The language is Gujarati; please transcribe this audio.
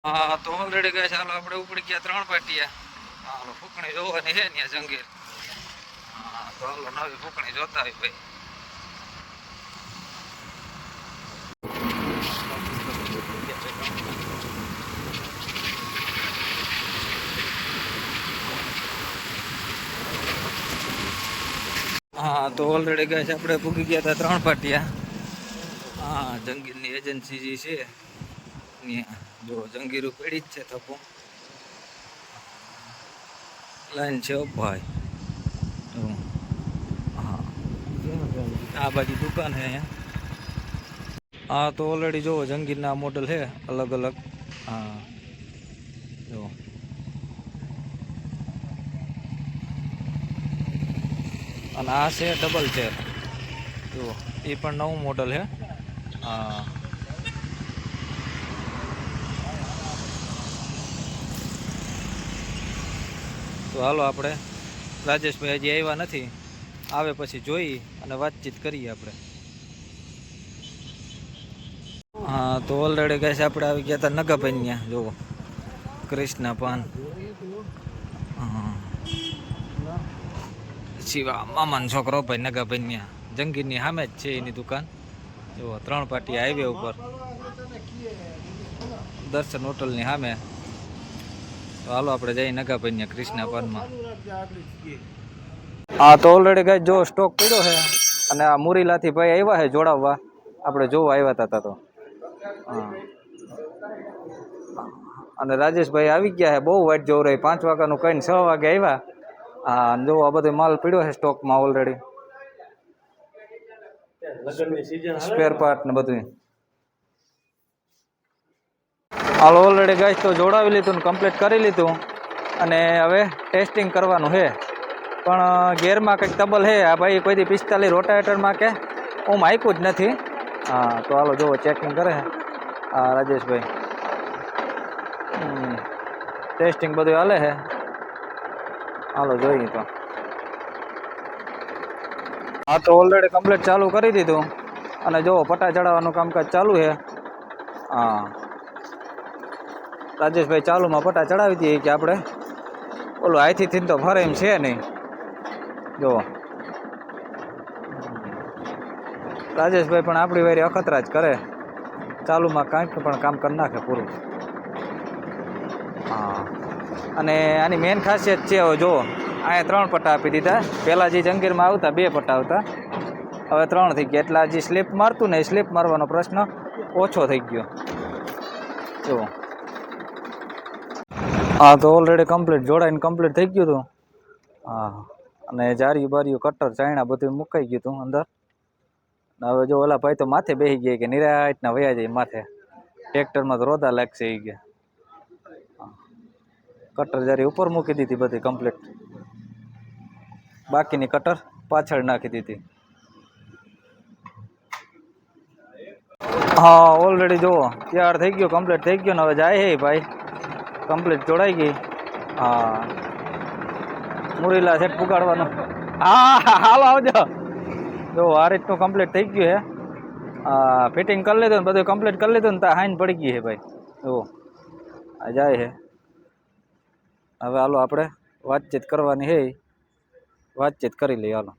હા તો ઓલરેડી ગયા ચાલો આપણે ઉપડી ગયા 3 પાટિયા. હાલો ફૂકણી જોવાની છે ને જંગીર. હા તો હાલો નવી ફૂકણી જોતા આવી ભાઈ. હા તો ઓલરેડી ગયા છે આપણે પૂગી ગયા હતા 3 પાટિયા. હા જંગીરની એજન્સી જે છે જો જંગીરું પેડી જ છે થપો લાઈન છે ભાઈ. હા આ બાજુ દુકાન છે અહીંયા. હા તો ઓલરેડી જો જંગીરના મોડલ છે અલગ અલગ. હા જો અને આ છે ડબલ ચેર. જુઓ એ પણ નવું મોડલ છે. હા તો હાલો આપણે રાજેશભાઈ હજી આવ્યા નથી, આવે પછી જોઈ અને વાતચીત કરીએ આપણે. હા તો ઓલરેડી કહે છે આપણે આવી ગયા હતા નગાભાઈ ત્યાં. જુઓ કૃષ્ણ પાન. હા શિવા મામાનો છોકરો ભાઈ નગાભાઈ ત્યાં જંગીરની સામે જ છે એની દુકાન. જુઓ 3 પાટી હાઈવે ઉપર દર્શન હોટલની સામે. તો હાલો આપણે જઈએ નગાભાઈ ત્યાં કૃષ્ણ પાનમાં. હા તો ઓલરેડી ગાય જો સ્ટોક પડ્યો છે અને આ મુરીલાથી ભાઈ આવ્યા છે જોડાવવા. આપણે જોવા આવ્યા હતા તો. હા અને રાજેશભાઈ આવી ગયા છે. બહુ વાઇટ જોવું રહી 5 વાગ્યાનું કઈને 6 વાગે આવ્યા. હા જો આ બધો માલ પડ્યો છે સ્ટોકમાં ઓલરેડી. સ્પેર પાર્ટ ને બધું. હાલ ઓલરેડી ગાય તો જોડાવી લીધું ને કમ્પ્લીટ કરી લીધું અને હવે ટેસ્ટિંગ કરવાનું છે. પણ ગેરમાં કંઈક તબલ છે. આ ભાઈ કોઈ દી 45 રોટાવેટરમાં કે હું હાંક્યું જ નથી. હા તો હાલો જુઓ ચેકિંગ કરે હા રાજેશભાઈ. ટેસ્ટિંગ બધું હાલે છે. હાલો જોઈએ તો. હા તો ઓલરેડી કમ્પ્લીટ ચાલુ કરી દીધું અને જુઓ પટા ચડાવવાનું કામકાજ ચાલુ છે. હા રાજેશભાઈ ચાલુમાં પટા ચડાવી દઈએ કે આપણે ઓલું આઈથી તો ફરે એમ છે નહીં. જુઓ રાજેશભાઈ પણ આપણી વારી અખતરા જ કરે. ચાલુમાં કાંઈક પણ કામ કરી નાખે પૂરું. હા અને આની મેન ખાસિયત છે હવે જુઓ અહીંયા 3 પટ્ટા આપી દીધા. પહેલાં જે જંગીરમાં આવતા 2 પટ્ટા આવતા, હવે 3 થઈ ગયા. એટલે આ જે સ્લીપ મારતું ને એ સ્લીપ મારવાનો પ્રશ્ન ઓછો થઈ ગયો. જુઓ હા તો ઓલરેડી કમ્પ્લીટ જોડાઈને કમ્પ્લીટ થઈ ગયું હતું. હા અને જારિયું બારિયું કટર ચાયણા બધું મુકાઈ ગયું હતું અંદર. હવે જો ઓલા ભાઈ તો માથે બેસી ગયા કે નિરાયતના વયા જાય માથે. ટ્રેક્ટરમાં તો રોદા લાગશે એ ગયા. કટર જારી ઉપર મૂકી દીધી બધી કમ્પ્લીટ. બાકીની કટર પાછળ નાખી દીધી. હા ઓલરેડી જુઓ તૈયાર થઈ ગયો, કમ્પ્લીટ થઈ ગયો ને હવે જાય છે ભાઈ. કમ્પ્લીટ જોડાઈ ગઈ. હા મુરીલા સેટ પુગાડવાનું. હા હાલો આવજો. જો આ રીતનું કમ્પ્લીટ થઈ ગયું છે. ફિટિંગ કરી લીધું ને બધું કમ્પ્લીટ કરી લીધું ને ત્યાં હાઈન પડી ગઈ છે ભાઈ. જુઓ આ જાય છે. હવે હાલો આપણે વાતચીત કરવાની છે, વાતચીત કરી લઈએ હાલો.